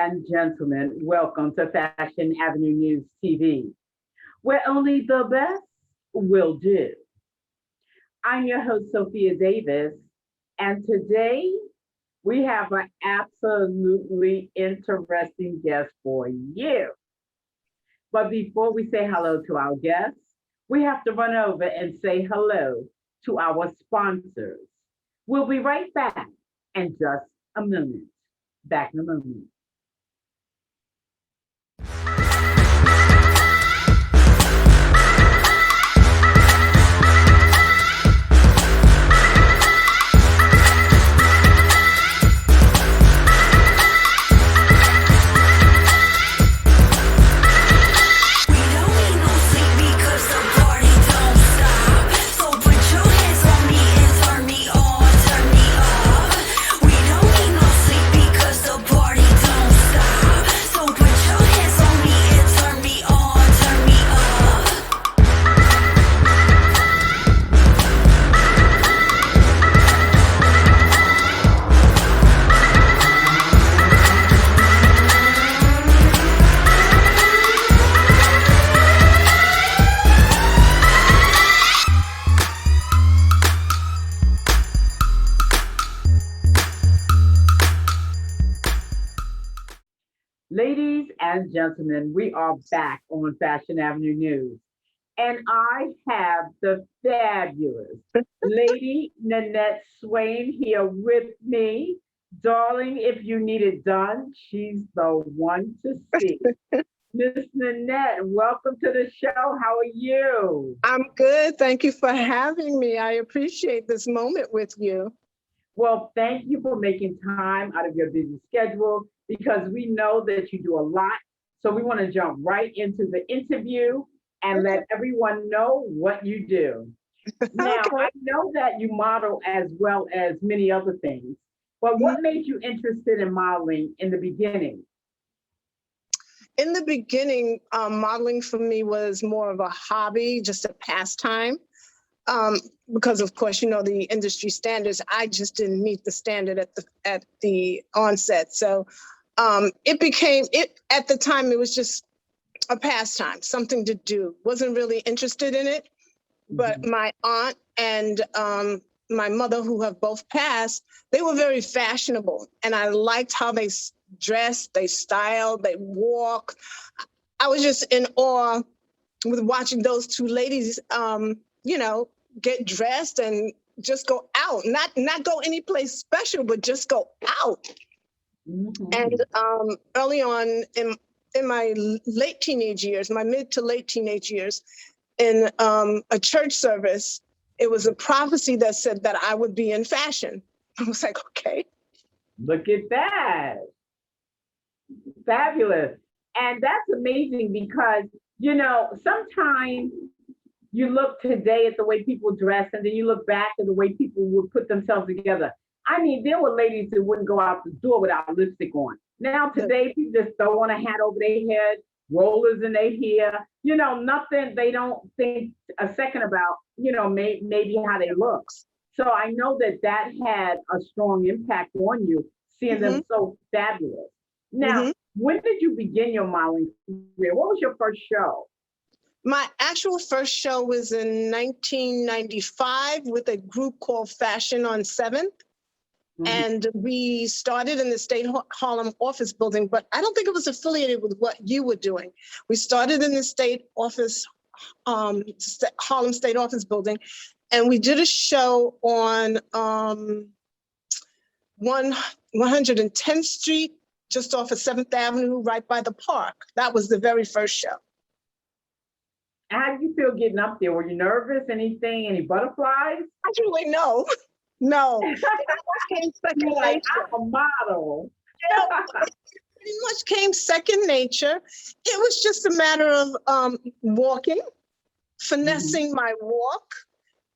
and gentlemen, welcome to Fashion Avenue News TV, where only the best will do. I'm your host, Sophia Davis, and today we have an absolutely interesting guest for you. But before we say hello to our guests, we have to run over and say hello to our sponsors. We'll be right back in just a moment. Back in a moment. Ladies and gentlemen, we are back on Fashion Avenue News. And I have the fabulous Lady Nanette Swain here with me. Darling, if you need it done, she's the one to see. Miss Nanette, welcome to the show. How are you? I'm good. Thank you for having me. I appreciate this moment with you. Well, thank you for making time out of your busy schedule because we know that you do a lot. So we want to jump right into the interview and let everyone know what you do. Now, Okay. I know that you model as well as many other things, but what made you interested in modeling in the beginning? In the beginning, modeling for me was more of a hobby, just a pastime. Because of course, you know, the industry standards, I just didn't meet the standard at the onset. So it became at the time, it was just a pastime, something to do. Wasn't really interested in it, but my aunt and my mother, who have both passed, they were very fashionable, and I liked how they dressed, they styled, they walk. I was just in awe with watching those two ladies, you know, get dressed and just go out, not go any place special, but just go out. And early on in my late teenage years, my mid to late teenage years, in a church service, it was a prophecy that said that I would be in fashion. I was like, okay. Look at that. Fabulous. And that's amazing because, you know, sometimes you look today at the way people dress and then you look back at the way people would put themselves together. I mean, there were ladies that wouldn't go out the door without lipstick on. Now today, people just throw on a hat over their head, rollers in their hair, you know, nothing, they don't think a second about, you know, maybe how they look. So I know that that had a strong impact on you, seeing them so fabulous. Now, when did you begin your modeling career? What was your first show? My actual first show was in 1995 with a group called Fashion on 7th. And we started in the State Harlem office building, but I don't think it was affiliated with what you were doing. We started in the state office, Harlem State Office building, and we did a show on 110th Street, just off of 7th Avenue, right by the park. That was the very first show. How did you feel getting up there? Were you nervous? Anything? Any butterflies? Actually, no. No. It almost came second like, nature. I'm a model. Pretty much came second nature. It was just a matter of walking, finessing my walk,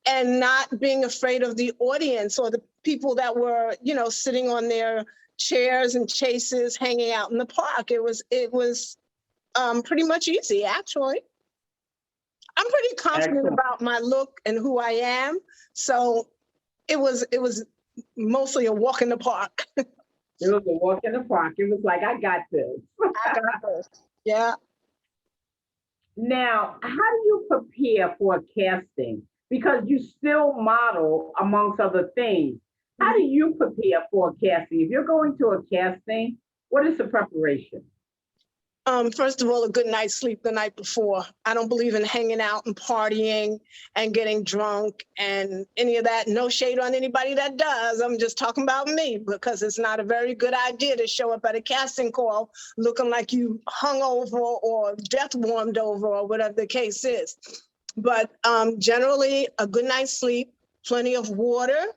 and not being afraid of the audience or the people that were, you know, sitting on their chairs and chases, hanging out in the park. It was pretty much easy, actually. I'm pretty confident about my look and who I am. So it was mostly a walk in the park. It was a walk in the park. It was like, I got this. I got this. Yeah. Now, how do you prepare for a casting? Because you still model amongst other things. How do you prepare for a casting? If you're going to a casting, what is the preparation? First of all, a good night's sleep the night before. I don't believe in hanging out and partying and getting drunk and any of that. No shade on anybody that does. I'm just talking about me, because it's not a very good idea to show up at a casting call looking like you hung over or death warmed over or whatever the case is. But generally, a good night's sleep, plenty of water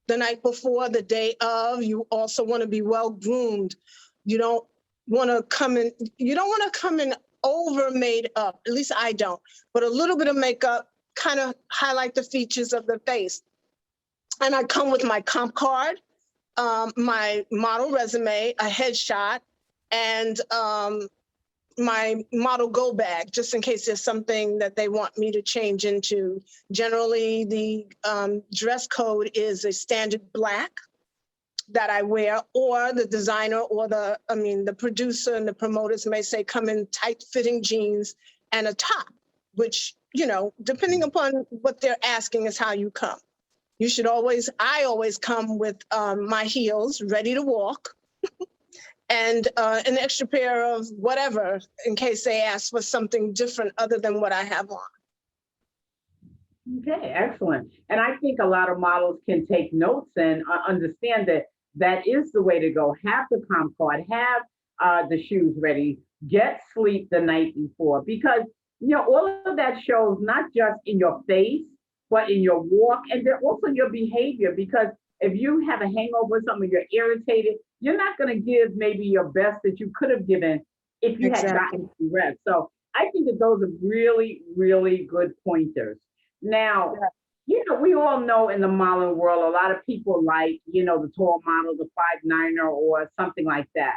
the night before, the day of. You also want to be well groomed. You don't want to come in over made up. At least I don't. But a little bit of makeup kind of highlight the features of the face. And I come with my comp card, my model resume, a headshot, and my model go bag, just in case there's something that they want me to change into. Generally, the dress code is a standard black that I wear, or the designer or the producer and the promoters may say come in tight fitting jeans and a top, which, depending upon what they're asking is how you come. I always come with my heels ready to walk and an extra pair of whatever in case they ask for something different other than what I have on. Okay, excellent. And I think a lot of models can take notes and understand that is the way to go. Have the comp card, have the shoes ready, get sleep the night before, because all of that shows not just in your face, but in your walk and then also your behavior. Because if you have a hangover or something, you're irritated, you're not going to give maybe your best that you could have given if you had gotten some rest. So I think that those are really, really good pointers. Now, we all know in the modeling world, a lot of people like, the tall model, the 5'9" or something like that.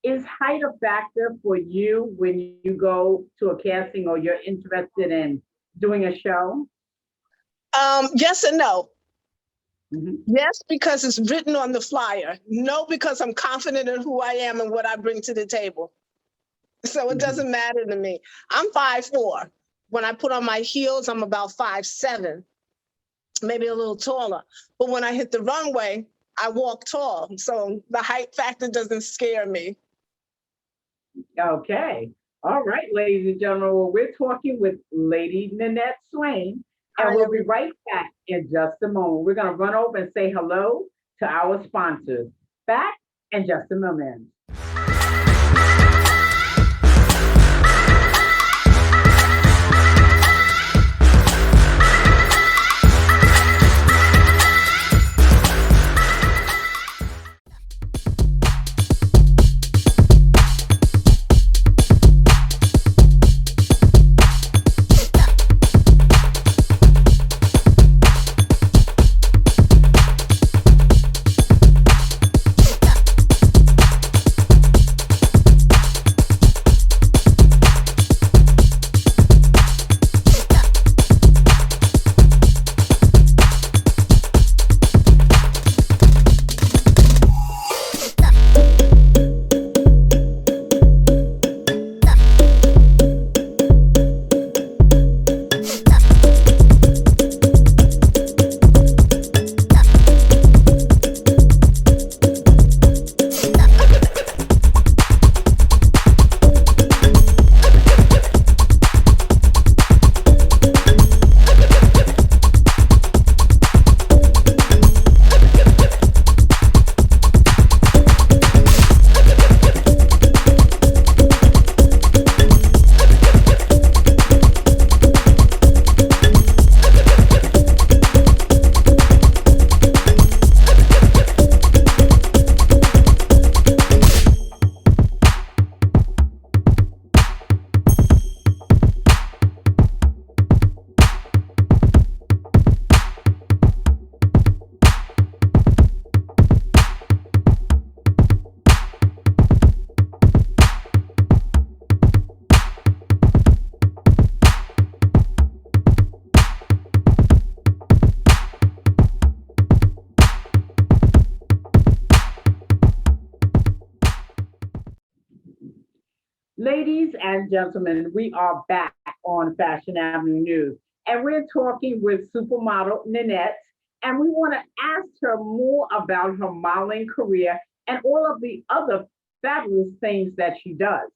Is height a factor for you when you go to a casting or you're interested in doing a show? Yes and no. Mm-hmm. Yes, because it's written on the flyer. No, because I'm confident in who I am and what I bring to the table. So it doesn't matter to me. I'm 5'4". When I put on my heels, I'm about 5'7", maybe a little taller. But when I hit the runway, I walk tall. So the height factor doesn't scare me. Okay. All right, ladies and gentlemen. Well, we're talking with Lady Nanette Swain, and we'll be right back in just a moment. We're going to run over and say hello to our sponsors. Back in just a moment. Ladies and gentlemen, we are back on Fashion Avenue News, and we're talking with supermodel Nanette, and we want to ask her more about her modeling career and all of the other fabulous things that she does.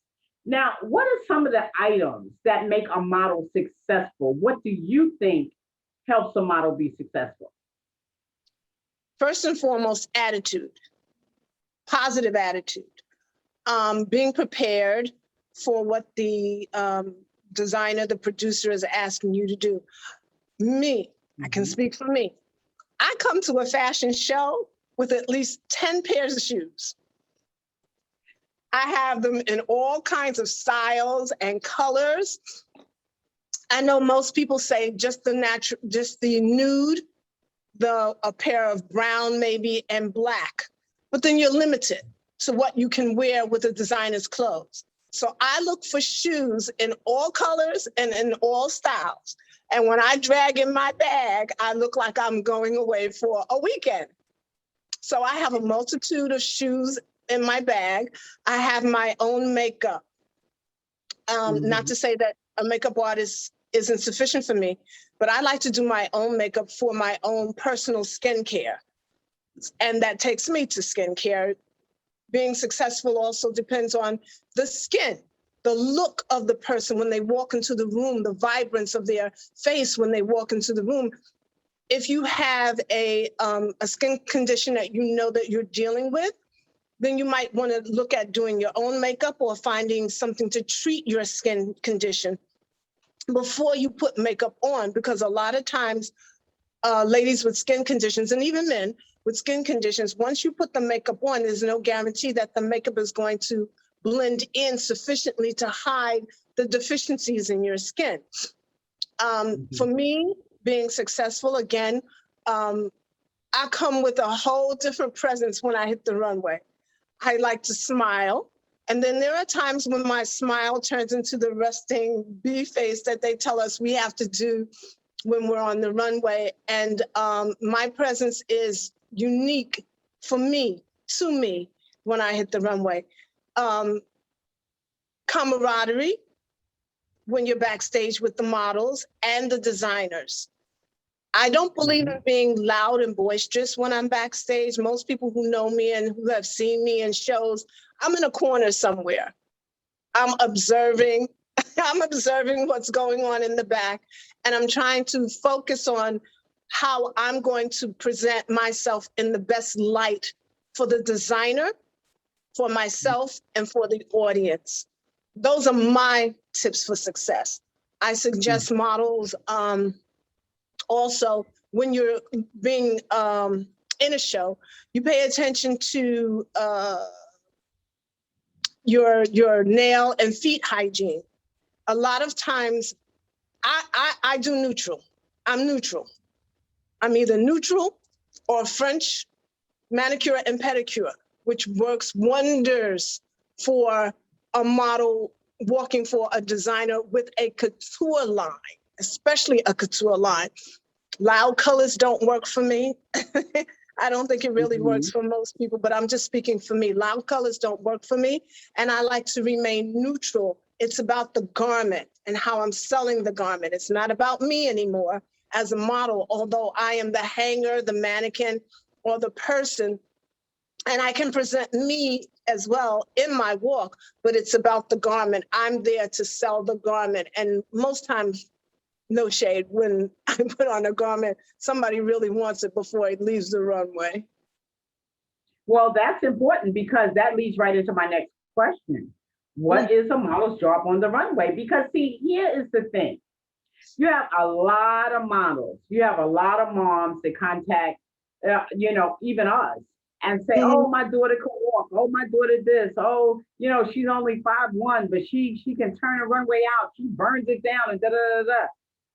Now, what are some of the items that make a model successful? What do you think helps a model be successful? First and foremost, attitude, positive attitude, being prepared for what the designer, the producer is asking you to do. I can speak for me. I come to a fashion show with at least 10 pairs of shoes. I have them in all kinds of styles and colors. I know most people say just the nude, a pair of brown maybe and black, but then you're limited to what you can wear with a designer's clothes. So I look for shoes in all colors and in all styles. And when I drag in my bag, I look like I'm going away for a weekend. So I have a multitude of shoes in my bag. I have my own makeup. Not to say that a makeup artist isn't sufficient for me, but I like to do my own makeup for my own personal skincare. And that takes me to skincare. Being successful also depends on the skin, the look of the person when they walk into the room, the vibrance of their face when they walk into the room. If you have a skin condition that you know that you're dealing with, then you might want to look at doing your own makeup or finding something to treat your skin condition before you put makeup on, because a lot of times ladies with skin conditions, and even men with skin conditions, once you put the makeup on, there's no guarantee that the makeup is going to blend in sufficiently to hide the deficiencies in your skin. For me, being successful, again, I come with a whole different presence when I hit the runway. I like to smile. And then there are times when my smile turns into the resting bee face that they tell us we have to do when we're on the runway. And my presence is unique for me, to me, when I hit the runway. Camaraderie, when you're backstage with the models and the designers. I don't believe in being loud and boisterous when I'm backstage. Most people who know me and who have seen me in shows, I'm in a corner somewhere. I'm observing. I'm observing what's going on in the back, and I'm trying to focus on how I'm going to present myself in the best light for the designer, for myself, and for the audience. Those are my tips for success. I suggest models also, when you're being in a show, you pay attention to your nail and feet hygiene. A lot of times, I do neutral. I'm neutral. I'm either neutral or French manicure and pedicure, which works wonders for a model walking for a designer with a couture line, especially a couture line. Loud colors don't work for me. I don't think it really works for most people, but I'm just speaking for me. Loud colors don't work for me, and I like to remain neutral. It's about the garment and how I'm selling the garment. It's not about me anymore as a model, although I am the hanger, the mannequin, or the person, and I can present me as well in my walk, but it's about the garment. I'm there to sell the garment, and most times, no shade, when I put on a garment, somebody really wants it before it leaves the runway. Well, that's important because that leads right into my next question. What is a model's job on the runway? Because see, here is the thing. You have a lot of models. You have a lot of moms that contact, even us and say, oh, my daughter can walk. Oh, my daughter this. Oh, she's only 5'1", but she can turn a runway out. She burns it down and da-da-da-da.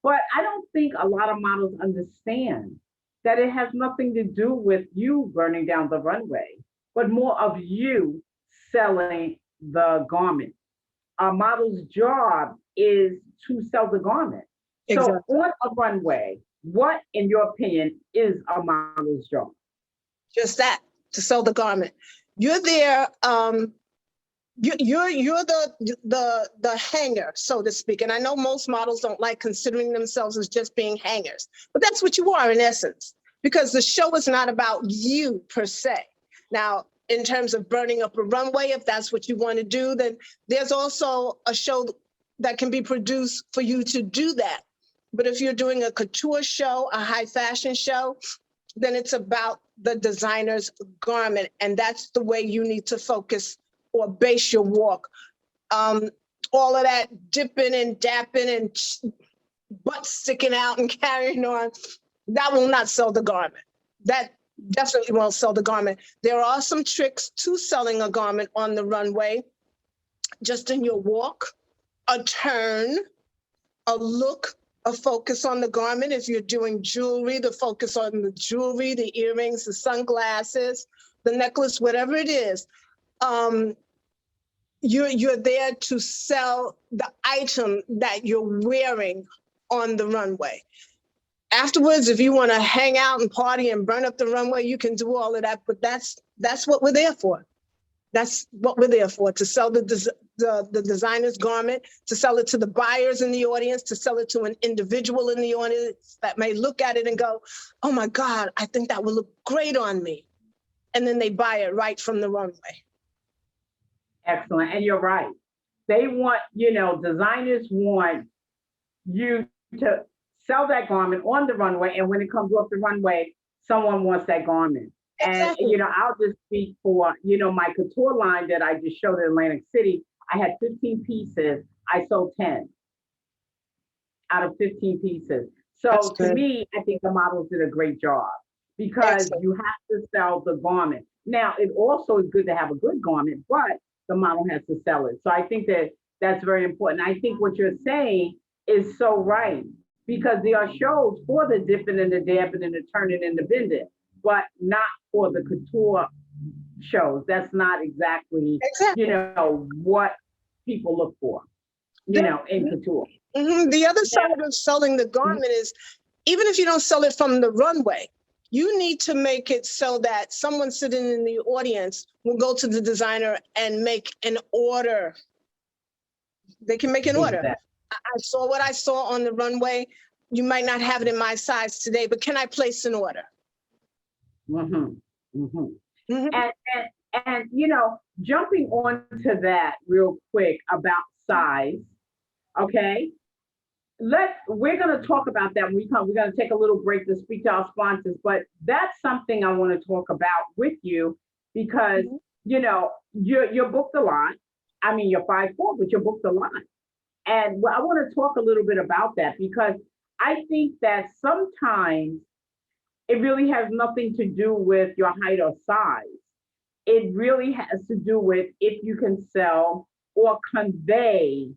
But I don't think a lot of models understand that it has nothing to do with you burning down the runway, but more of you selling the garment. A model's job is to sell the garment. Exactly. So on a runway, what, in your opinion, is a model's job? Just that, to sell the garment. You're there You're the hanger, so to speak. And I know most models don't like considering themselves as just being hangers, but that's what you are in essence, because the show is not about you per se. Now, in terms of burning up a runway, if that's what you want to do, then there's also a show that can be produced for you to do that. But if you're doing a couture show, a high fashion show, then it's about the designer's garment. And that's the way you need to focus or base your walk. All of that dipping and dapping and butt sticking out and carrying on, that will not sell the garment. That definitely won't sell the garment. There are some tricks to selling a garment on the runway, just in your walk, a turn, a look, a focus on the garment. If you're doing jewelry, the focus on the jewelry, the earrings, the sunglasses, the necklace, whatever it is. You're there to sell the item that you're wearing on the runway. Afterwards, if you want to hang out and party and burn up the runway, you can do all of that, but that's what we're there for. That's what we're there for, to sell the designer's garment, to sell it to the buyers in the audience, to sell it to an individual in the audience that may look at it and go, oh my God, I think that will look great on me. And then they buy it right from the runway. Excellent. And you're right. They want, designers want you to sell that garment on the runway. And when it comes off the runway, someone wants that garment. Exactly. And, I'll just speak for, my couture line that I just showed in Atlantic City. I had 15 pieces. I sold 10 out of 15 pieces. So to me, I think the models did a great job, because you have to sell the garment. Now, it also is good to have a good garment, but the model has to sell it. So I think that that's very important. I think what you're saying is so right, because there are shows for the dipping and the dabbing and the turning and the bending, but not for the couture shows. That's not exactly. What people look for, in couture. Mm-hmm. The other side of selling the garment is, even if you don't sell it from the runway, you need to make it so that someone sitting in the audience will go to the designer and make an order. They can make an order. I saw what I saw on the runway. You might not have it in my size today, but can I place an order? Mm-hmm. Mm-hmm. Mm-hmm. And jumping on to that real quick about size, okay? We're going to talk about that when we come. We're going to take a little break to speak to our sponsors, but that's something I want to talk about with you, because you're booked a lot. I mean, you're 5'4", but you're booked a lot. And I want to talk a little bit about that, because I think that sometimes it really has nothing to do with your height or size. It really has to do with if you can sell or convey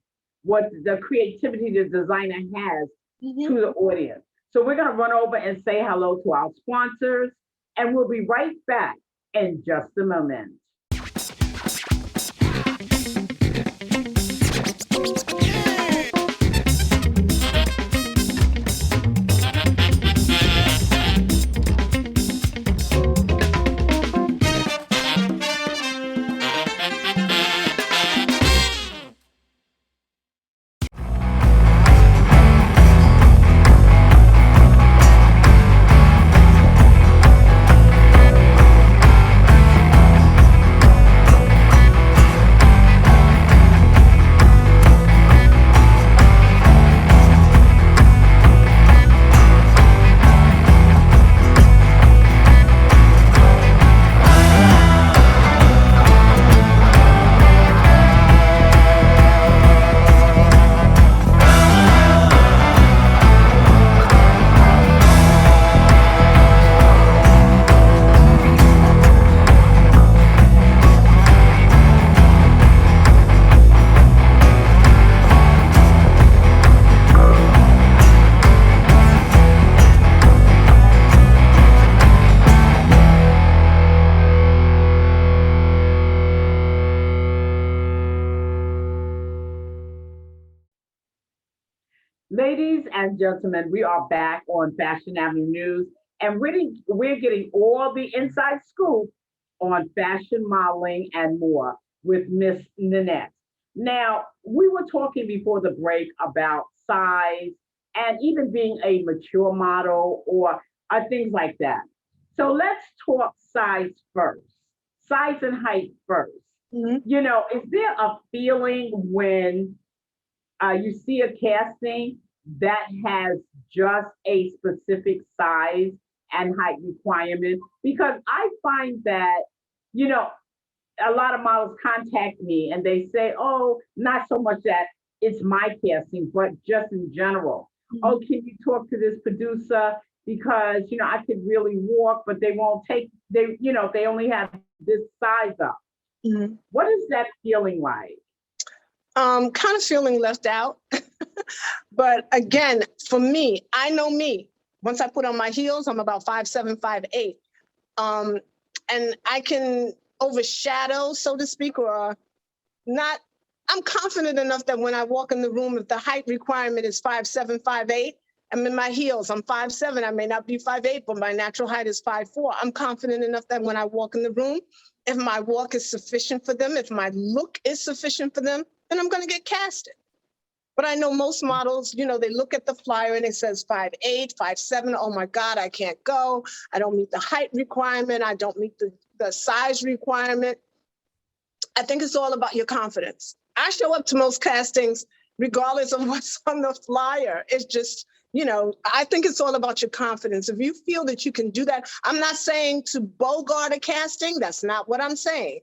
what the creativity the designer has to the audience. So we're going to run over and say hello to our sponsors, and we'll be right back in just a moment. Ladies and gentlemen, we are back on Fashion Avenue News, and we're getting all the inside scoop on fashion modeling and more. with Miss Nanette. Now, we were talking before the break about size and even being a mature model or things like that. So let's talk size first, size and height first. Mhm. You know, is there a feeling when you see a casting that has just a specific size and height requirement? Because I find that, you know, a lot of models contact me and they say, oh, not so much that it's my casting, but just in general. Oh, can you talk to this producer? Because, you know, I could really walk, but they won't take, they only have this size up. Mhm. What is that feeling like? Kind of feeling left out. But again, for me, I know me. Once I put on my heels, I'm about 5'7", 5'8". And I can overshadow, so to speak, or not. I'm confident enough that when I walk in the room, if the height requirement is 5'7", 5'8", I'm in my heels. I'm 5'7". I may not be 5'8", but my natural height is 5'4". I'm confident enough that when I walk in the room, if my walk is sufficient for them, if my look is sufficient for them, then I'm going to get casted. But I know most models, you know, they look at the flyer and it says 5'8", 5'7". Oh my God, I can't go. I don't meet the height requirement. I don't meet the size requirement. I think it's all about your confidence. I show up to most castings regardless of what's on the flyer. It's just, you know, I think it's all about your confidence. If you feel that you can do that, I'm not saying to bogart a casting. That's not what I'm saying.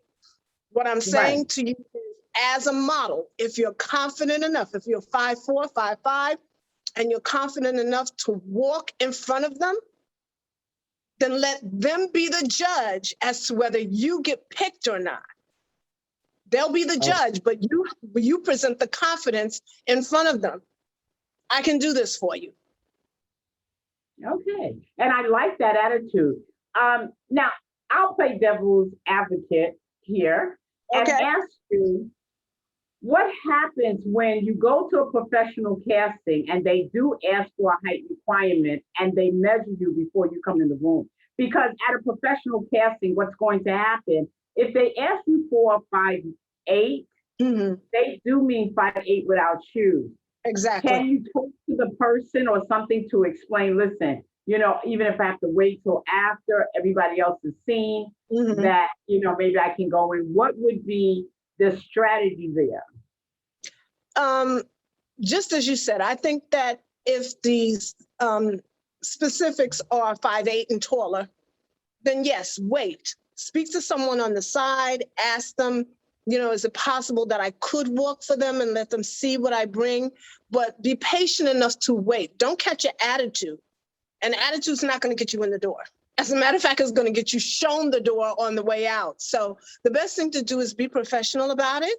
What I'm saying Right. to you is, as a model, if you're confident enough, if you're 5'4", 5'5", and you're confident enough to walk in front of them, then let them be the judge as to whether you get picked or not. They'll be the Oh, judge, but you present the confidence in front of them. I can do this for you. okay. And I like that attitude. Now, I'll play devil's advocate here and Okay. ask you, what happens when you go to a professional casting and they do ask for a height requirement and they measure you before you come in the room? Because at a professional casting, what's going to happen if they ask you for 5'8", Mhm. they do mean 5'8" without shoes. Exactly. Can you talk to the person or something to explain, listen, you know, even if I have to wait till after everybody else is seen, Mhm. that, you know, maybe I can go in? What would be the strategy there? Just as you said, I think that if these specifics are 5'8" and taller, then yes, wait. Speak to someone on the side, ask them, you know, is it possible that I could walk for them and let them see what I bring? But be patient enough to wait. Don't catch an attitude. An attitude's not going to get you in the door. As a matter of fact, it's going to get you shown the door on the way out. So the best thing to do is be professional about it,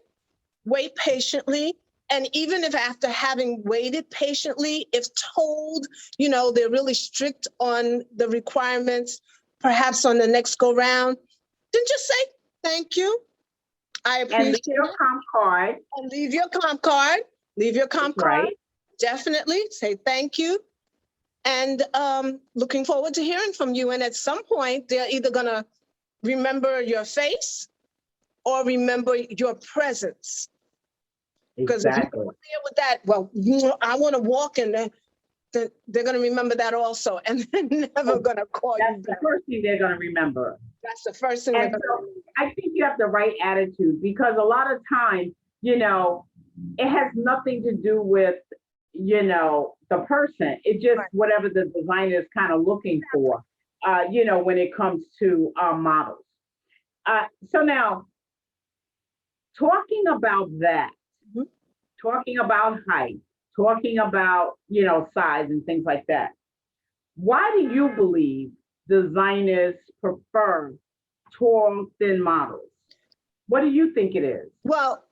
wait patiently. And even if after having waited patiently, if told, you know, they're really strict on the requirements, perhaps on the next go round, then just say, thank you. I And leave appreciate your it. comp card. And leave your comp card. Leave your That's comp card. right. Definitely say thank you. And looking forward to hearing from you. And at some point, they're either going to remember your face or remember your presence. Because if you Exactly. go there with that, well, I want to walk, and then they're going to remember that also. And they're never Oh, going to call you that's the back. first thing they're going to remember. That's the first thing they're And going to so remember. I think you have the right attitude, because a lot of times, you know, it has nothing to do with, you know, the person. It's just Right. whatever the designer is kind of looking for, you know, when it comes to models. So now, talking about that, Mhm. talking about height, talking about, you know, size and things like that. Why do you believe designers prefer tall, thin models? What do you think it is? Well,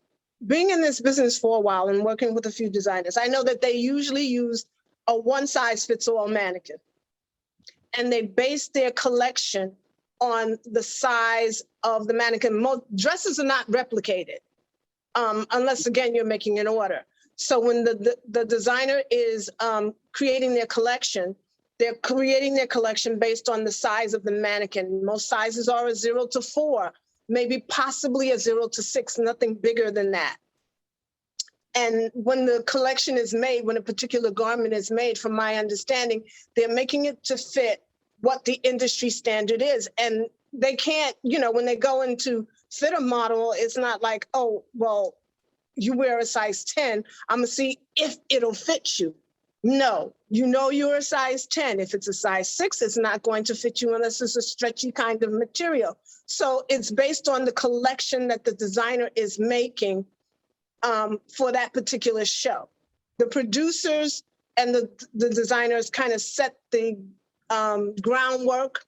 being in this business for a while and working with a few designers, I know that they usually use a one-size-fits-all mannequin. And they base their collection on the size of the mannequin. Most dresses are not replicated unless, again, you're making an order. So when the designer is creating their collection, they're creating their collection based on the size of the mannequin. Most sizes are a 0 to 4. maybe possibly a 0 to 6, nothing bigger than that. And when the collection is made, when a particular garment is made, from my understanding, they're making it to fit what the industry standard is. And they can't, when they go into fit a model, it's not like, oh, well, you wear a size 10, I'm gonna see if it'll fit you. No, you're a size 10. If it's a size 6, it's not going to fit you unless it's a stretchy kind of material. So it's based on the collection that the designer is making for that particular show. The producers and the designers kind of set the groundwork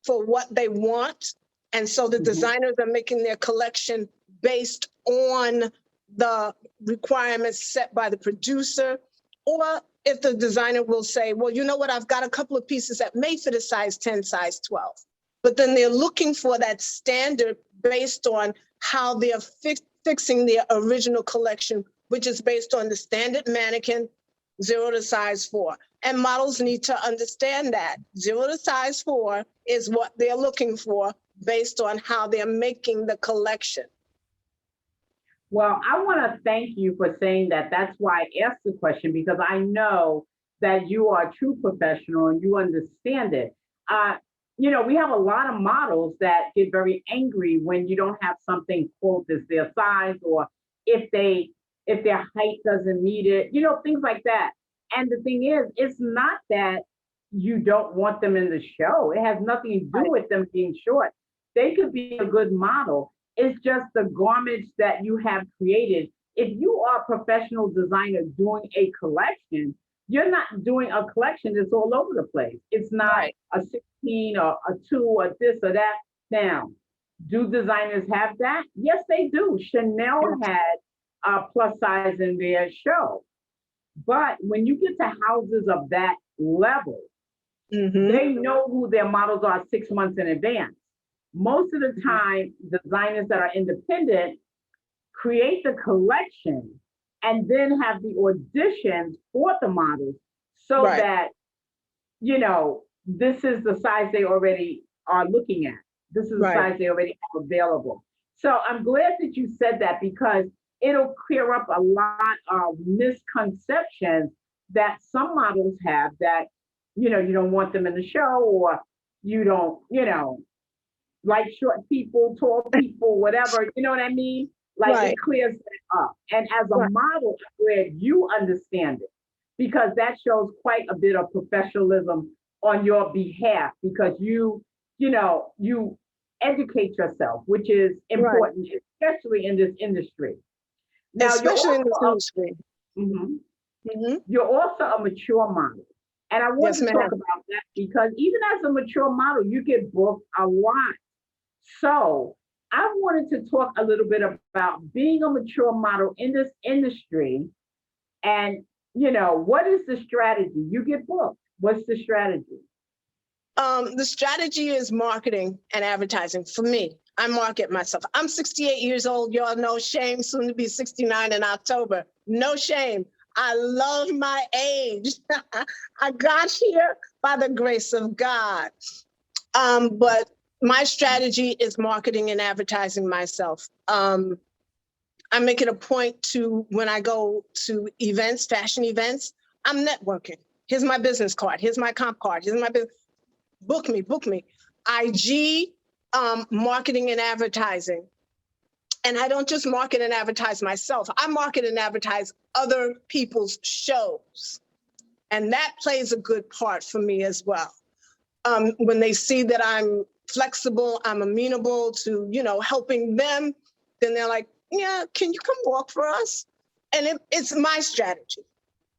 for what they want. And so the designers are making their collection based on the requirements set by the producer. Or if the designer will say, well, you know what, I've got a couple of pieces that may fit a size 10, size 12. But then they're looking for that standard based on how they're fixing their original collection, which is based on the standard mannequin, 0 to size 4. And models need to understand that 0 to size 4 is what they're looking for based on how they're making the collection. Well, I want to thank you for saying that. That's why I asked the question, because I know that you are a true professional and you understand it. We have a lot of models that get very angry when you don't have something quote as their size, or if their height doesn't meet it, things like that. And the thing is, it's not that you don't want them in the show. It has nothing to do with them being short. They could be a good model. It's just the garments that you have created. If you are a professional designer doing a collection, you're not doing a collection that's all over the place. It's not a 16 or a 2 or this or that. Now, do designers have that? Yes, they do. Chanel had plus size in their show. But when you get to houses of that level, they know who their models are 6 months in advance. Most of the time, designers that are independent create the collection and then have the auditions for the models so that, this is the size they already are looking at. This is the size they already have available. So I'm glad that you said that, because it'll clear up a lot of misconceptions that some models have, that, you don't want them in the show, or you don't, like short people, tall people, whatever, you know what I mean? Like it clears that up. And as a model, I'm glad you understand it, because that shows quite a bit of professionalism on your behalf, because you educate yourself, which is important, especially in this industry. Now, especially in this industry. You're also a mature model. And I want to talk about that, because even as a mature model, you get booked a lot. So I wanted to talk a little bit about being a mature model in this industry. And, what is the strategy? You get booked. What's the strategy? The strategy is marketing and advertising. For me, I market myself. I'm 68 years old. Y'all, no shame. Soon to be 69 in October. No shame. I love my age. I got here by the grace of God. But my strategy is marketing and advertising myself. I make it a point to, when I go to events, fashion events, I'm networking. Here's my business card. Here's my comp card. Here's my business. Book me. IG, marketing and advertising. And I don't just market and advertise myself. I market and advertise other people's shows. And that plays a good part for me as well. When they see that I'm flexible, I'm amenable to, helping them, then they're like, yeah, can you come walk for us? And it's my strategy.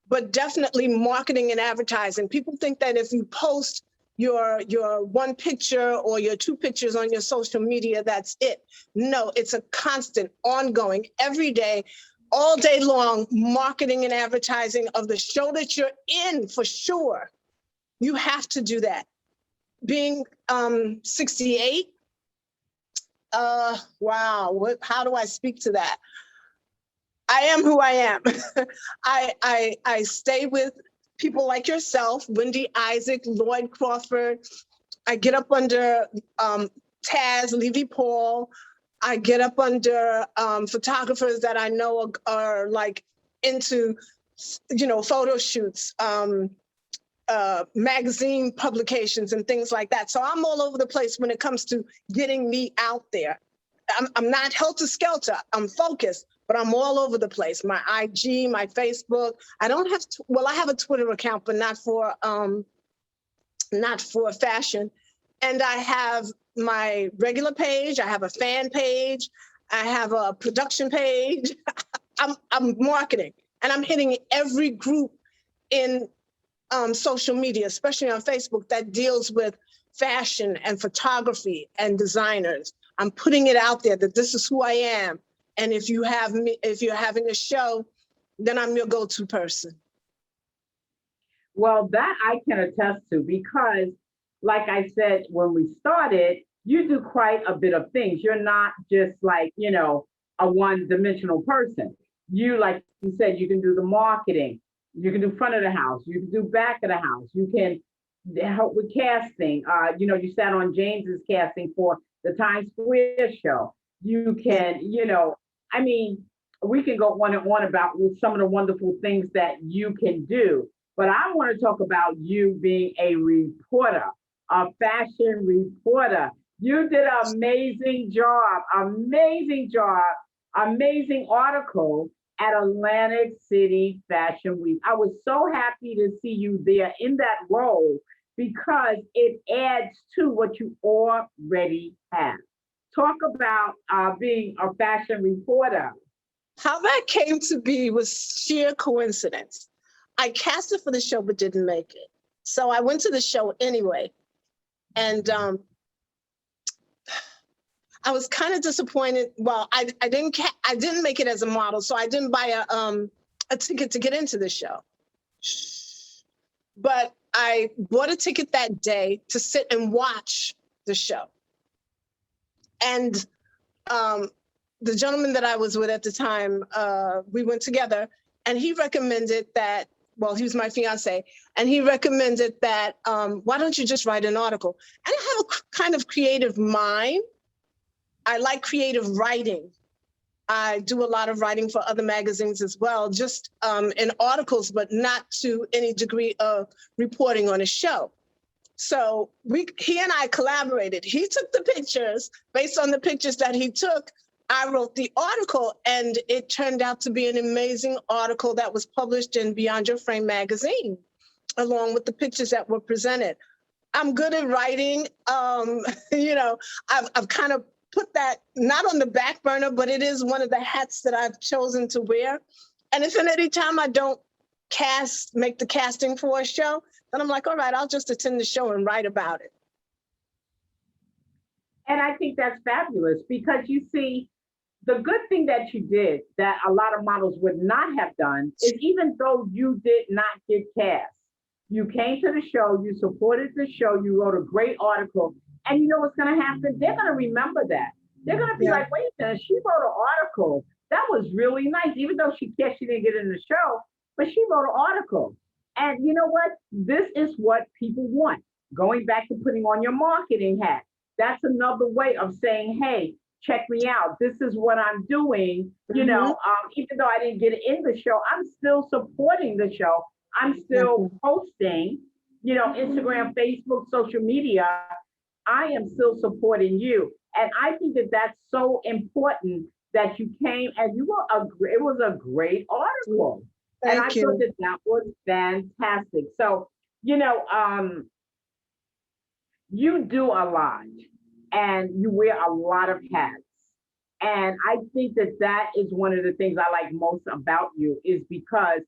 But definitely marketing and advertising. People think that if you post your one picture or your 2 pictures on your social media, that's it. No, it's a constant, ongoing, every day, all day long, marketing and advertising of the show that you're in, for sure. You have to do that. Being 68, wow, how do I speak to that? I am who I am. I stay with people like yourself, Wendy Isaac, Lloyd Crawford. I get up under Taz, Levy Paul. I get up under photographers that I know are like into, photo shoots, magazine publications and things like that. So I'm all over the place when it comes to getting me out there. I'm not helter-skelter, I'm focused, but I'm all over the place. My IG, my Facebook. I don't have, I have a Twitter account, but not for fashion. And I have my regular page, I have a fan page, I have a production page. I'm marketing, and I'm hitting every group in social media, especially on Facebook, that deals with fashion and photography and designers. I'm putting it out there that this is who I am. And if you're having a show, then I'm your go-to person. Well, that I can attest to because, like I said, when we started, you do quite a bit of things. You're not just like, a one-dimensional person. You, like you said, you can do the marketing, you can do front of the house, you can do back of the house, you can help with casting. You sat on James's casting for the Times Square show. You can, we can go on and on about some of the wonderful things that you can do. But I want to talk about you being a reporter, a fashion reporter. You did an amazing job, amazing article at Atlantic City Fashion Week. I was so happy to see you there in that role because it adds to what you already have. Talk about being a fashion reporter. How that came to be was sheer coincidence. I casted for the show but didn't make it. So I went to the show anyway. And I was kind of disappointed. Well, I didn't make it as a model, so I didn't buy a ticket to get into the show. But I bought a ticket that day to sit and watch the show. And the gentleman that I was with at the time, we went together, and he recommended that, he was my fiance, and he recommended that, why don't you just write an article? And I have a kind of creative mind. I like creative writing. I do a lot of writing for other magazines as well, just in articles, but not to any degree of reporting on a show. So he and I collaborated. He took the pictures. Based on the pictures that he took, I wrote the article, and it turned out to be an amazing article that was published in Beyond Your Frame magazine, along with the pictures that were presented. I'm good at writing. I've kind of put that not on the back burner, but it is one of the hats that I've chosen to wear. And if at any time I don't make the casting for a show, then I'm like, all right, I'll just attend the show and write about it. And I think that's fabulous because you see, the good thing that you did that a lot of models would not have done is even though you did not get cast, you came to the show, you supported the show, you wrote a great article, and you know what's going to happen? They're going to remember that. They're going to be like, wait a minute, she wrote an article. That was really nice. Even though she didn't get in the show, but she wrote an article. And you know what? This is what people want. Going back to putting on your marketing hat. That's another way of saying, hey, check me out. This is what I'm doing. Even though I didn't get in the show, I'm still supporting the show. I'm still posting, Instagram, Facebook, social media. I am still supporting you. And I think that that's so important that you came and it was a great article. Thank you. Thought that was fantastic. So, you do a lot and you wear a lot of hats. And I think that that is one of the things I like most about you is because,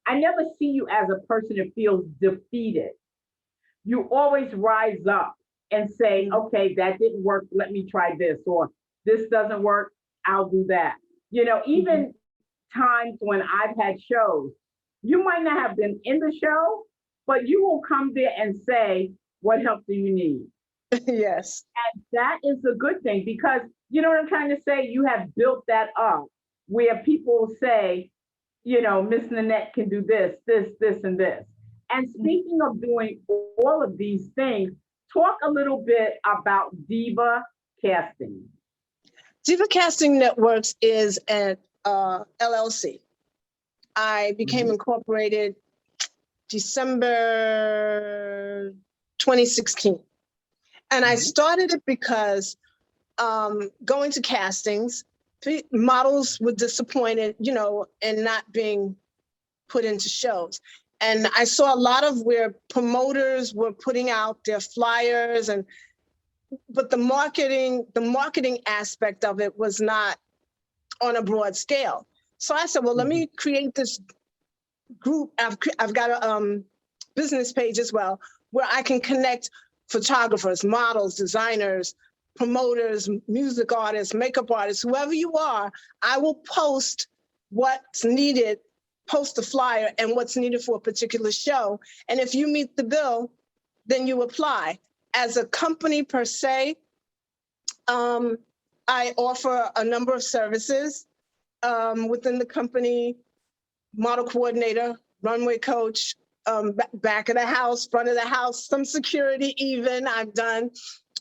I never see you as a person that feels defeated. You always rise up and say, okay, that didn't work. Let me try this, or this doesn't work. I'll do that. Even times when I've had shows, you might not have been in the show, but you will come there and say, what help do you need? Yes. And that is a good thing because you know what I'm trying to say? You have built that up where people say, Miss Nanette can do this, and this. And speaking of doing all of these things, talk a little bit about Diva Casting. Diva Casting Networks is an LLC. I became incorporated December 2016. And I started it because going to castings, models were disappointed, you know, in not being put into shows. And I saw a lot of where promoters were putting out their flyers, but the marketing aspect of it was not on a broad scale. So I said, well, let me create this group. I've got a business page as well, where I can connect photographers, models, designers, promoters, music artists, makeup artists, whoever you are. I will post what's needed, post the flyer and what's needed for a particular show. And if you meet the bill, then you apply. As a company per se, I offer a number of services within the company: model coordinator, runway coach, back of the house, front of the house, some security even. I've done,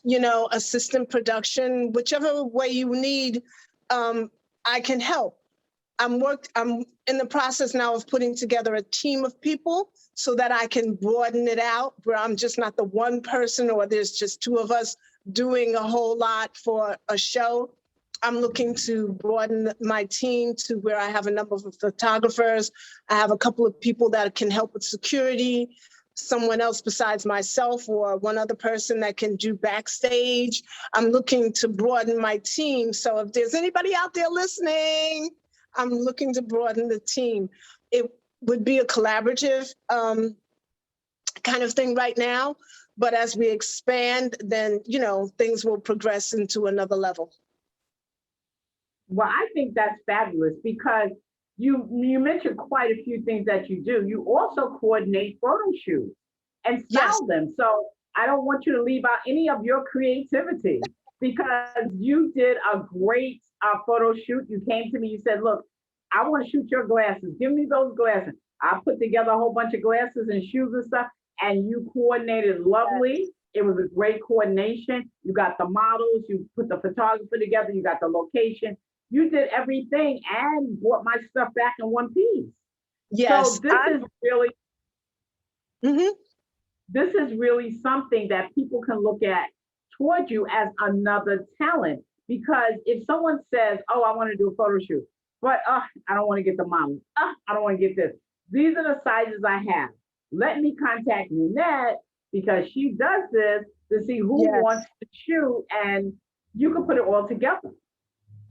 you know, assistant production, whichever way you need, I can help. I'm in the process now of putting together a team of people so that I can broaden it out, where I'm just not the one person or there's just two of us doing a whole lot for a show. I'm looking to broaden my team to where I have a number of photographers. I have a couple of people that can help with security, someone else besides myself, or one other person that can do backstage. I'm looking to broaden my team. So if there's anybody out there listening, I'm looking to broaden the team. It would be a collaborative kind of thing right now, but as we expand, then, you know, things will progress into another level. Well, I think that's fabulous, because you mentioned quite a few things that you do. You also coordinate photo shoots and style them. So I don't want you to leave out any of your creativity, because you did a great photo shoot. You came to me, you said, look, I want to shoot your glasses. Give me those glasses. I put together a whole bunch of glasses and shoes and stuff, and you coordinated lovely. It was a great coordination. You got the models, you put the photographer together, you got the location. You did everything and brought my stuff back in one piece. Yes. So this is really something that people can look at toward you as another talent. Because if someone says, oh, I want to do a photo shoot, but I don't want to get the model. I don't want to get this. These are the sizes I have. Let me contact Nanette, because she does this, to see who wants to shoot, and you can put it all together.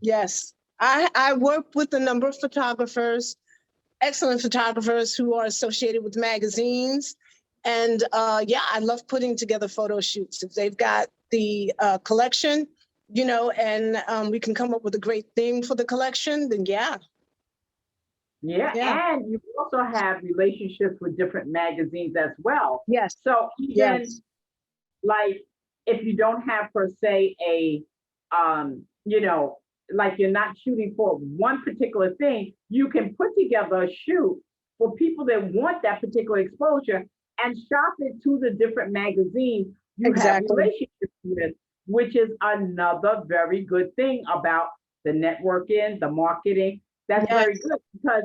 Yes, I work with a number of photographers, excellent photographers who are associated with magazines. And I love putting together photo shoots. If they've got the collection, you know, and we can come up with a great theme for the collection, then Yeah, and you also have relationships with different magazines as well. Yes. So even like, if you don't have per se a, you know, like you're not shooting for one particular thing, you can put together a shoot for people that want that particular exposure and shop it to the different magazines you have relationships with, which is another very good thing about the networking, the marketing. That's very good, because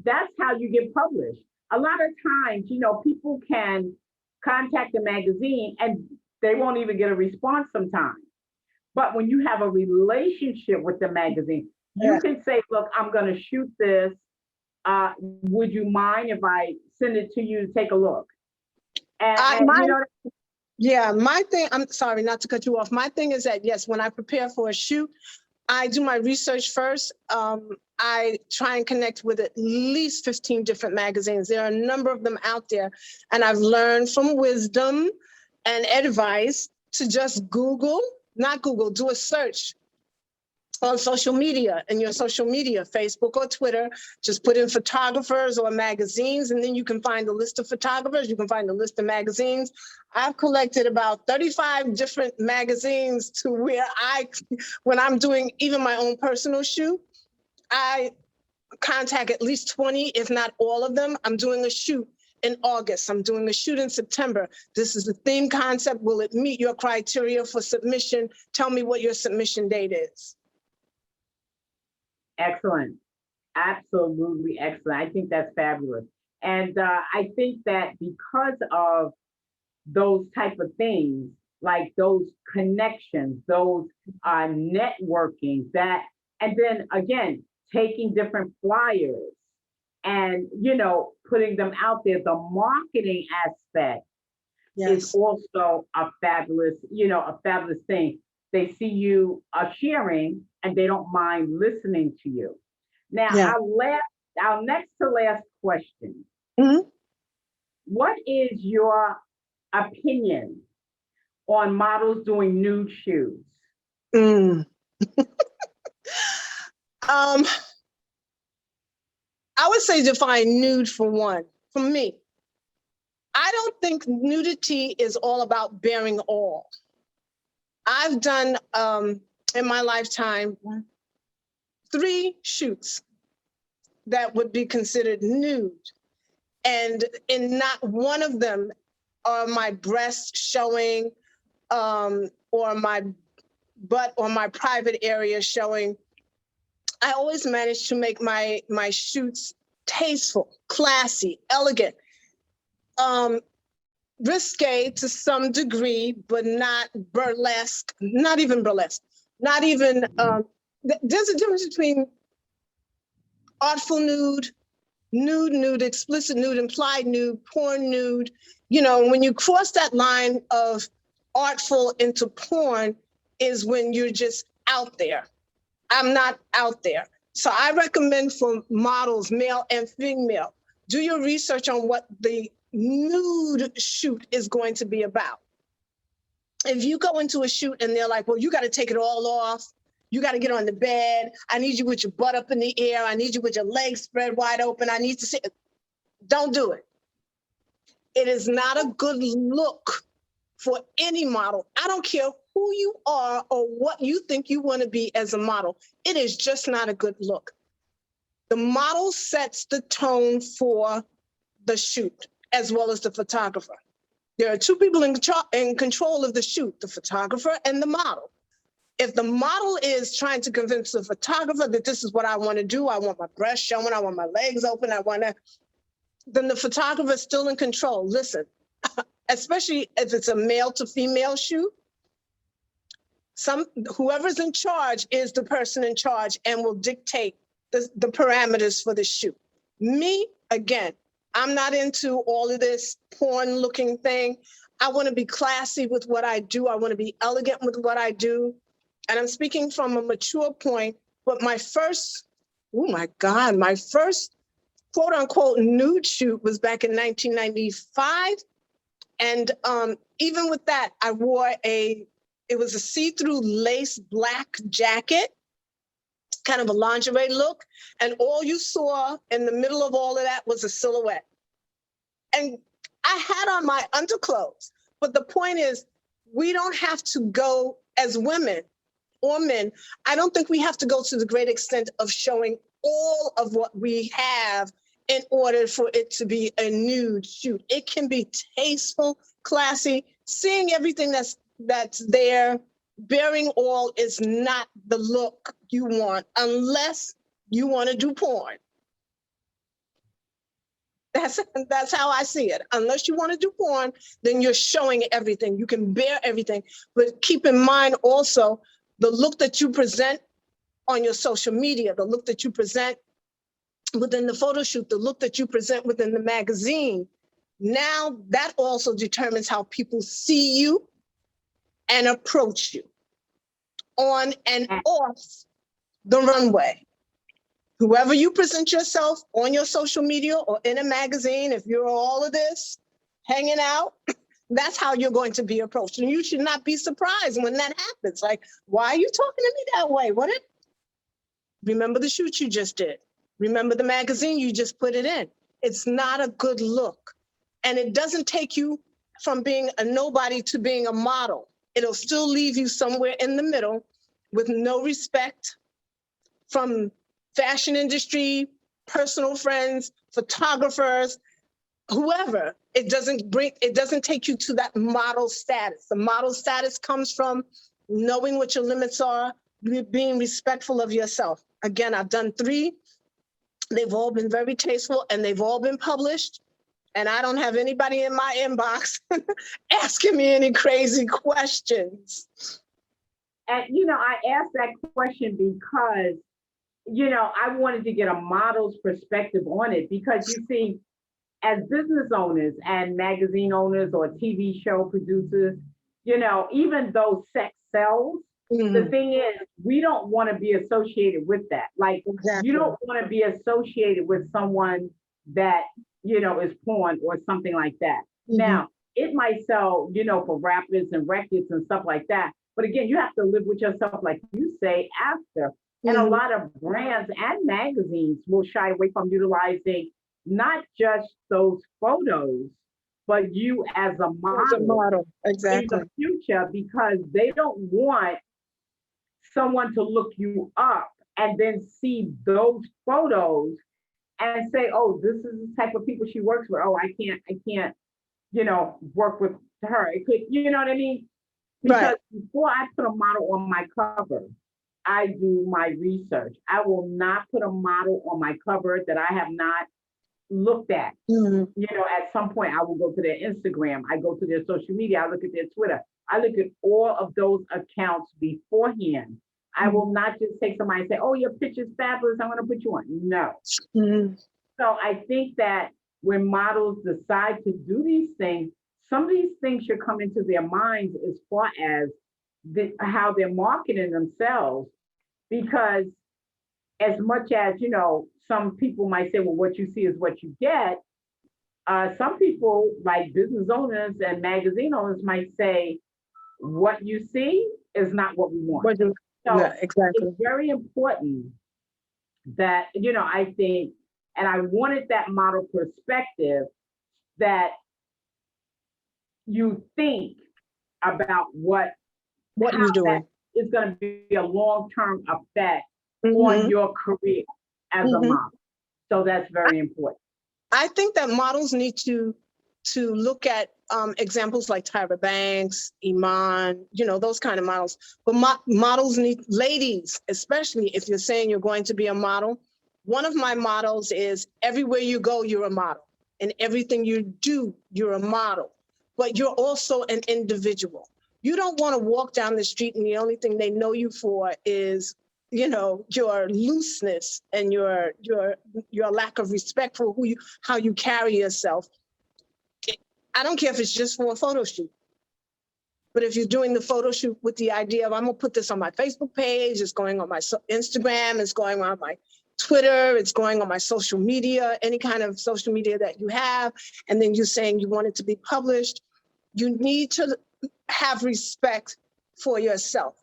that's how you get published. A lot of times, you know, people can contact the magazine and they won't even get a response sometimes. But when you have a relationship with the magazine, you can say, look, I'm going to shoot this. Would you mind if I send it to you to take a look? And you know, my thing, I'm sorry not to cut you off. My thing is that, yes, when I prepare for a shoot, I do my research first. I try and connect with at least 15 different magazines. There are a number of them out there. And I've learned from wisdom and advice to just do a search on social media, in your social media, Facebook or Twitter. Just put in photographers or magazines, and then you can find a list of photographers. You can find a list of magazines. I've collected about 35 different magazines to where when I'm doing even my own personal shoot, I contact at least 20, if not all of them. I'm doing a shoot in August. I'm doing a shoot in September. This is the theme concept. Will it meet your criteria for submission? Tell me what your submission date is. Excellent. Absolutely excellent. I think that's fabulous. And I think that because of those type of things, like those connections, those networking, that, and then again, taking different flyers and, you know, putting them out there, the marketing aspect is also a fabulous, you know, a fabulous thing. They see you sharing and they don't mind listening to you. Now, our next to last question. Mhm. What is your opinion on models doing nude shoots? Mm. I would say define nude for one. For me, I don't think nudity is all about bearing all. I've done in my lifetime 3 shoots that would be considered nude. And in not one of them are my breasts showing or my butt or my private area showing. I always manage to make my shoots tasteful, classy, elegant, risque to some degree, but not burlesque, not even burlesque, not even, there's a difference between artful nude, nude, explicit nude, implied nude, porn nude. You know, when you cross that line of artful into porn is when you're just out there. I'm not out there. So I recommend for models, male and female, do your research on what the nude shoot is going to be about. If you go into a shoot and they're like, well, you got to take it all off. You got to get on the bed. I need you with your butt up in the air. I need you with your legs spread wide open. I need to see. Don't do it. It is not a good look for any model. I don't care who you are or what you think you want to be as a model. It is just not a good look. The model sets the tone for the shoot as well as the photographer. There are 2 people in control of the shoot, the photographer and the model. If the model is trying to convince the photographer that this is what I want to do, I want my breasts showing, I want my legs open, then the photographer is still in control. Listen, especially if it's a male to female shoot, whoever's in charge is the person in charge and will dictate the parameters for the shoot. Me, again, I'm not into all of this porn looking thing. I want to be classy with what I do. I want to be elegant with what I do. And I'm speaking from a mature point, but my first quote unquote nude shoot was back in 1995. And even with that, I wore it was a see-through lace black jacket, kind of a lingerie look. And all you saw in the middle of all of that was a silhouette. And I had on my underclothes. But the point is, we don't have to go as women or men. I don't think we have to go to the great extent of showing all of what we have in order for it to be a nude shoot. It can be tasteful, classy, seeing everything that's there. Bearing all is not the look you want unless you want to do porn. That's how I see it. Unless you want to do porn, then you're showing everything. You can bear everything. But keep in mind also the look that you present on your social media, the look that you present within the photo shoot, the look that you present within the magazine. Now that also determines how people see you and approach you on and off the runway. Whoever you present yourself on your social media or in a magazine, if you're all of this hanging out, that's how you're going to be approached. And you should not be surprised when that happens. Like, why are you talking to me that way? Remember the shoot you just did. Remember the magazine you just put it in. It's not a good look. And it doesn't take you from being a nobody to being a model. It'll still leave you somewhere in the middle with no respect from fashion industry, personal friends, photographers. whoever. It doesn't take you to that model status. The model status comes from knowing what your limits are, being respectful of yourself. Again, I've done 3. They've all been very tasteful and they've all been published. And I don't have anybody in my inbox asking me any crazy questions. And, I asked that question because, I wanted to get a model's perspective on it because you see, as business owners and magazine owners or TV show producers, even though sex sells, the thing is, we don't want to be associated with that. Like, Exactly. you don't want to be associated with someone that, is porn or something like that. Now, it might sell, for rappers and records and stuff like that. But again, you have to live with yourself, like you say, after. And a lot of brands and magazines will shy away from utilizing not just those photos, but you as a model, exactly, in the future, because they don't want someone to look you up and then see those photos and say, oh, this is the type of people she works with. Oh, I can't, work with her. It could, you know what I mean? Because before I put a model on my cover, I do my research. I will not put a model on my cover that I have not looked at. At some point I will go to their Instagram, I go to their social media, I look at their Twitter, I look at all of those accounts beforehand. I will not just take somebody and say, oh, your picture's fabulous, I'm going to put you on. No. So I think that when models decide to do these things, some of these things should come into their minds as far as how they're marketing themselves, because as much as, some people might say, well, what you see is what you get. Some people, like business owners and magazine owners, might say, what you see is not what we want. Exactly. It's very important that, I think, and I wanted that model perspective, that you think about what you're doing is going to be a long-term effect on your career as a model. So that's very important. I think that models need to look at examples like Tyra Banks, Iman, those kind of models. But models need, ladies, especially if you're saying you're going to be a model, one of my models is everywhere you go, you're a model. And everything you do, you're a model. But you're also an individual. You don't want to walk down the street and the only thing they know you for is, your looseness and your lack of respect for how you carry yourself. I don't care if it's just for a photo shoot. But if you're doing the photo shoot with the idea of, I'm going to put this on my Facebook page, it's going on my Instagram, it's going on my Twitter, it's going on my social media, any kind of social media that you have, and then you're saying you want it to be published, you need to have respect for yourself.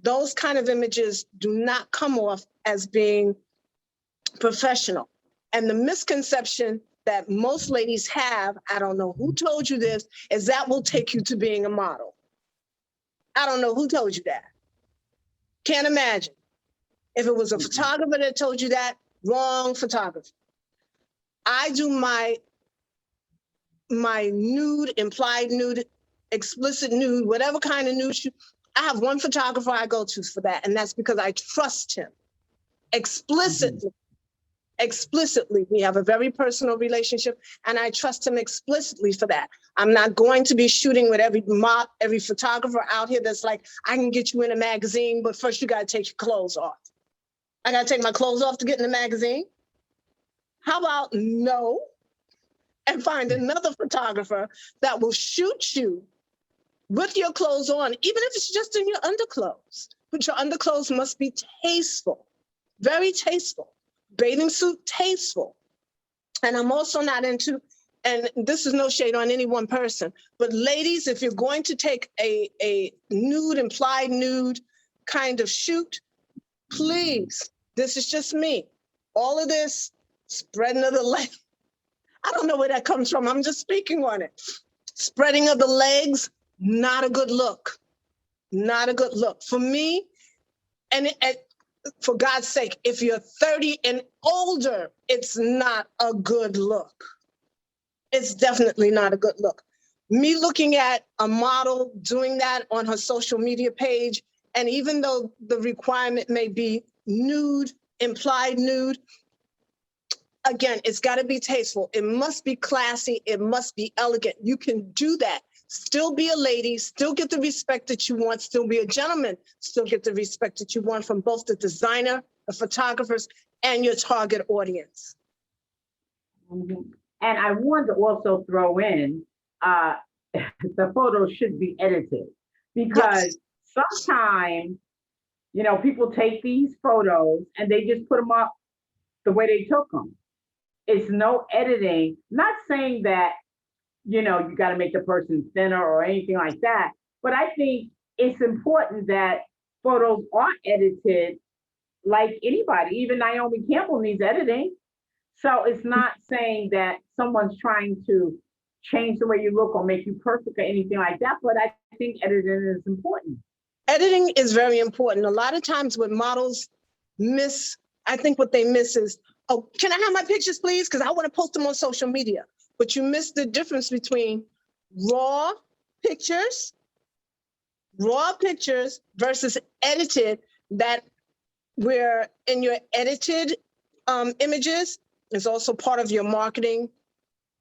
Those kind of images do not come off as being professional. And the misconception that most ladies have, I don't know who told you this, is that will take you to being a model. I don't know who told you that. Can't imagine. If it was a photographer that told you that, wrong photographer. I do my nude, implied nude, explicit nude, whatever kind of nude shoot. I have one photographer I go to for that, and that's because I trust him explicitly. Explicitly, we have a very personal relationship, and I trust him explicitly for that. I'm not going to be shooting with every photographer out here that's like, I can get you in a magazine, but first you got to take your clothes off. I got to take my clothes off to get in the magazine? How about no? And find another photographer that will shoot you with your clothes on, even if it's just in your underclothes. But your underclothes must be tasteful, very tasteful. Bathing suit, tasteful. And I'm also not into, and this is no shade on any one person, but ladies, if you're going to take a nude, implied nude kind of shoot, please, this is just me. All of this spreading of the leg, I don't know where that comes from. I'm just speaking on it. Spreading of the legs, not a good look. Not a good look. For me, and for God's sake, if you're 30 and older, it's not a good look. It's definitely not a good look. Me looking at a model doing that on her social media page, and even though the requirement may be nude, implied nude, again, it's got to be tasteful. It must be classy. It must be elegant. You can do that. Still be a lady, still get the respect that you want, still be a gentleman, still get the respect that you want from both the designer, the photographers, and your target audience. Mhm. And I wanted to also throw in the photos should be edited because sometimes, people take these photos and they just put them up the way they took them. It's no editing. Not saying that, you got to make the person thinner or anything like that, but I think it's important that photos are edited like anybody. Even Naomi Campbell needs editing. So it's not saying that someone's trying to change the way you look or make you perfect or anything like that, but I think editing is important. Editing is very important. A lot of times when models miss, I think what they miss is, oh, can I have my pictures, please? Because I want to post them on social media. But you miss the difference between raw pictures, versus edited, that where in your edited images is also part of your marketing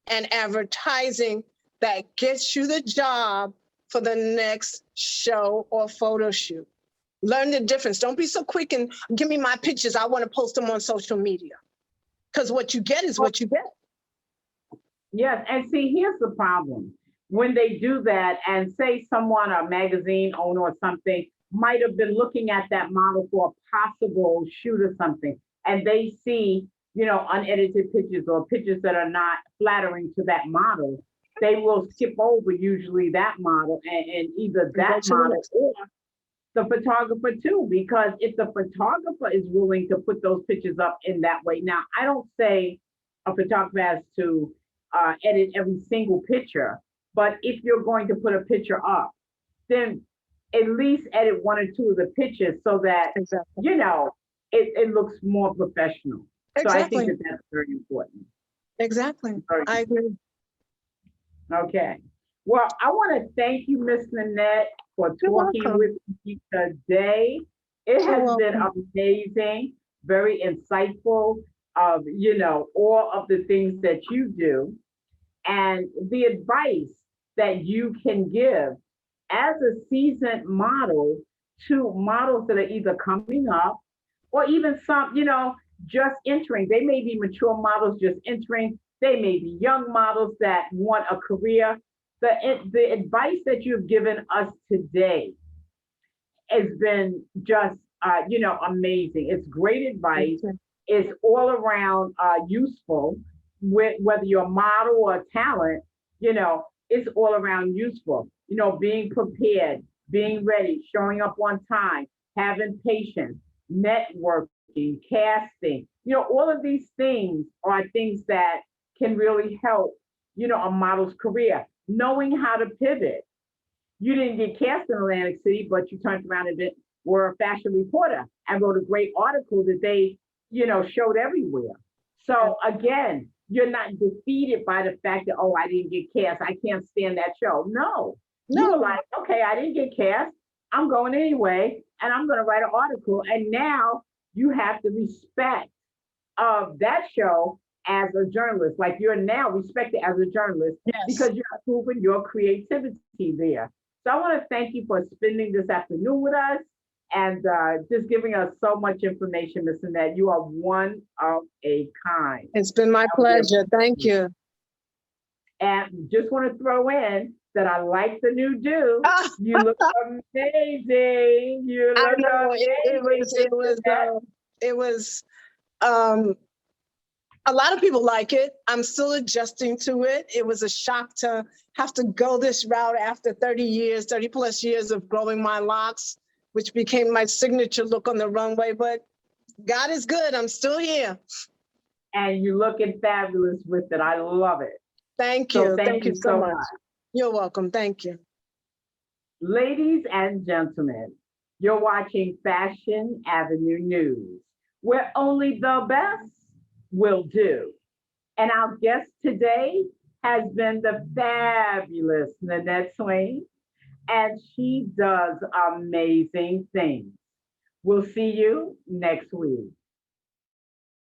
and advertising that gets you the job for the next show or photo shoot. Learn the difference. Don't be so quick and give me my pictures. I want to post them on social media. Because what you get is what you get. Yes, and see, here's the problem. When they do that, and say someone, a magazine owner or something, might have been looking at that model for a possible shoot or something, and they see, unedited pictures or pictures that are not flattering to that model, they will skip over usually that model and either that model or the photographer too, because if the photographer is willing to put those pictures up in that way. Now, I don't say a photographer has to edit every single picture, but if you're going to put a picture up, then at least edit one or two of the pictures so that, Exactly. it looks more professional. So I think that that's very important. Exactly. I agree. Okay. Well, I want to thank you, Miss Nanette, for talking with me today. It has been amazing, very insightful of, all of the things that you do and the advice that you can give as a seasoned model to models that are either coming up or even some, just entering. They may be mature models just entering. They may be young models that want a career. The advice that you've given us today has been just, amazing. It's great advice. It's all around useful. Whether you're a model or a talent, it's all around useful. Being prepared, being ready, showing up on time, having patience, networking, casting. All of these things are things that can really help, a model's career. Knowing how to pivot. You didn't get cast in Atlantic City, but you turned around and were a fashion reporter and wrote a great article that they, showed everywhere. So again, you're not defeated by the fact that, oh, I didn't get cast. I can't stand that show. No. You were like, okay, I didn't get cast. I'm going anyway, and I'm going to write an article. And now you have the respect of that show as a journalist. Like you're now respected as a journalist because you have proven your creativity there. So I want to thank you for spending this afternoon with us and just giving us so much information, Ms. Nanette. You are one of a kind. It's been my pleasure. Thank you. And just want to throw in that I like the new do. You look amazing. You look amazing. It was a lot of people like it. I'm still adjusting to it. It was a shock to have to go this route after 30 plus years of growing my locks, which became my signature look on the runway. But God is good. I'm still here. And you're looking fabulous with it. I love it. Thank you. Thank you so much. You're welcome. Thank you. Ladies and gentlemen, you're watching Fashion Avenue News, where only the best will do. And our guest today has been the fabulous Nanette Swain, and she does amazing things. We'll see you next week.